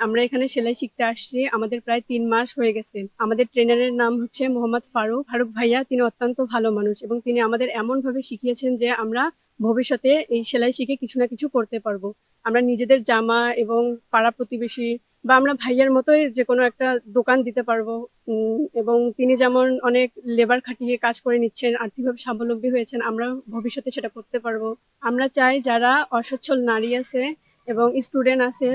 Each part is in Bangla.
আমরা এখানে সেলাই শিখতে আসছি, আমাদের প্রায় 3 মাস হয়ে গেছে। আমাদের ট্রেনারের নাম হচ্ছে মোহাম্মদ ফারুক। ফারুক ভাইয়া, তিনি অত্যন্ত ভালো মানুষ এবং তিনি আমাদের এমন ভাবে শিখিয়েছেন যে আমরা ভবিষ্যতে এই সেলাই শিখে কিছু না কিছু করতে পারবো। আমরা নিজেদের জামা এবং পাড়া প্রতিবেশী বা আমরা ভাইয়ার মতোই যে কোনো একটা দোকান দিতে পারবো। এবং তিনি যেমন অনেক লেবার খাটিয়ে কাজ করে নিচ্ছেন, আর্থিকভাবে স্বাবলম্বী হয়েছেন, আমরা ভবিষ্যতে সেটা করতে পারবো। আমরা চাই যারা অসচ্ছল নারী আছে এবং স্টুডেন্ট আছে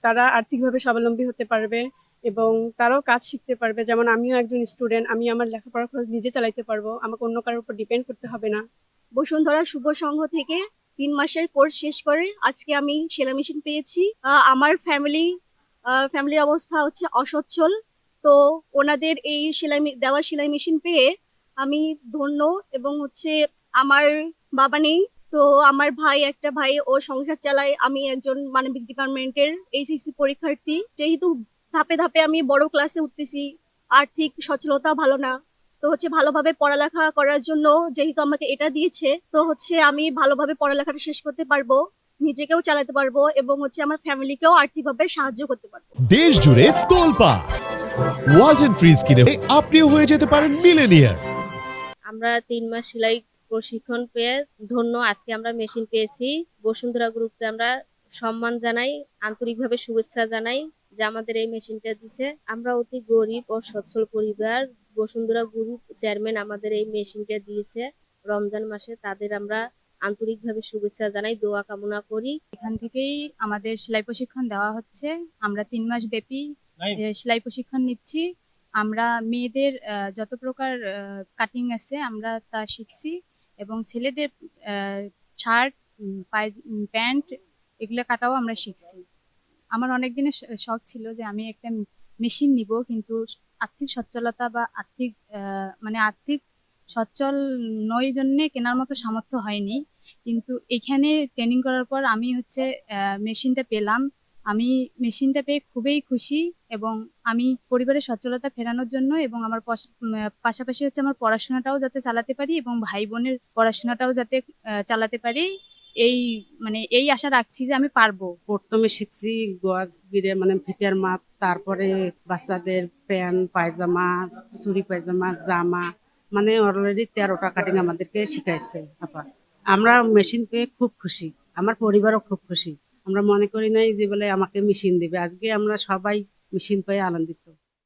তারা আর্থিকভাবে স্বাবলম্বী হতে পারবে এবং তারাও কাজ শিখতে পারবে। যেমন আমিও একজন স্টুডেন্ট, আমি আমার লেখাপড়ার খরচ নিজে চালাইতে পারবো, আমাকে অন্য কারোর উপর ডিপেন্ড করতে হবে না। বসুন্ধরা শুভ সংঘ থেকে 3 মাসের কোর্স শেষ করে আজকে আমি সেলাই মেশিন পেয়েছি। আমার ফ্যামিলির অবস্থা হচ্ছে অসচ্ছল। তো ওনাদের এই দেওয়া সেলাই মেশিন পেয়ে আমি ধন্য। এবং হচ্ছে আমার বাবা নেই, তো আমার একটা ভাই ও সংসার চালায়। আমি একজন মানবিক ডিপার্টমেন্টের এইচএসসি পরীক্ষার্থী। যেহেতু ধাপে ধাপে আমি বড় ক্লাসে উঠতেছি, আর্থিক সচ্ছলতা ভালো না। তো হচ্ছে ভালোভাবে পড়ালেখা করার জন্য যেহেতু আমাকে এটা দিয়েছে, তো হচ্ছে আমি ভালোভাবে পড়ালেখাটা শেষ করতে পারবো, নিজেকেও চালাতে পারবো এবং হচ্ছে আমার ফ্যামিলিকেও আর্থিকভাবে সাহায্য করতে পারবো। দেশ জুড়ে তোলপা ওয়ালটন ফ্রিজ কিনে আপনিও হয়ে যেতে পারেন মিলেনিয়ার। আমরা 3 মাস সেলাই প্রশিক্ষণ পেয়ে ধন্য। আজকে আমরা মেশিন পেয়েছি। বসুন্ধরা গ্রুপকে আমরা সম্মান জানাই, আন্তরিকভাবে শুভেচ্ছা জানাই যে আমাদের এই মেশিনটা দিছে। আমরা অতি গরিব ও সচ্ছল পরিবার। বসুন্ধরা গ্রুপ চেয়ারম্যান আমাদের এই মেশিনটা দিয়েছে রমজান মাসে। তাদের আমরা আন্তরিকভাবে শুভেচ্ছা জানাই, দোয়া কামনা করি। এখান থেকেই আমাদের সেলাই প্রশিক্ষণ দেওয়া হচ্ছে। আমরা 3 মাস ব্যাপী সেলাই প্রশিক্ষণ নিচ্ছি। আমরা মেয়েদের যত প্রকার কাটিং আছে আমরা তা শিখছি এবং ছেলেদের শার্ট, প্যান্ট এগুলো কাটাও আমরা শিখছি। আমার অনেক দিনের শখ ছিল যে আমি একটা মেশিন নিব, কিন্তু আর্থিক সচ্ছলতা বা আর্থিক সচ্ছল নয় জন্যে কেনার মতো সামর্থ্য হয়নি। কিন্তু এখানে ট্রেনিং করার পর আমি হচ্ছে মেশিনটা পেলাম। আমি মেশিনটা পেয়ে খুবই খুশি এবং আমি পরিবারের সচ্ছলতা ফেরানোর জন্য এবং আমার পাশাপাশি হচ্ছে আমার পড়াশোনাটাও যাতে চালাতে পারি এবং ভাই বোনের পড়াশোনাটাও যাতে চালাতে পারি, এই এই আশা রাখছি যে আমি পারবো। প্রথমে শিখছি গজ গিরে ফিতার মাপ, তারপরে বাচ্চাদের প্যান্ট পায়জামা, চুড়ি পায়জামা, জামা, অলরেডি 13টা কাটিং আমাদেরকে শিখাইছে আপা। আমরা মেশিন পেয়ে খুব খুশি, আমার পরিবারও খুব খুশি। আমরা মনে করি নাই যে বলে আমাকে মেশিন দিবে, আজকে আমরা সবাই মেশিন পেয়ে আনন্দিত।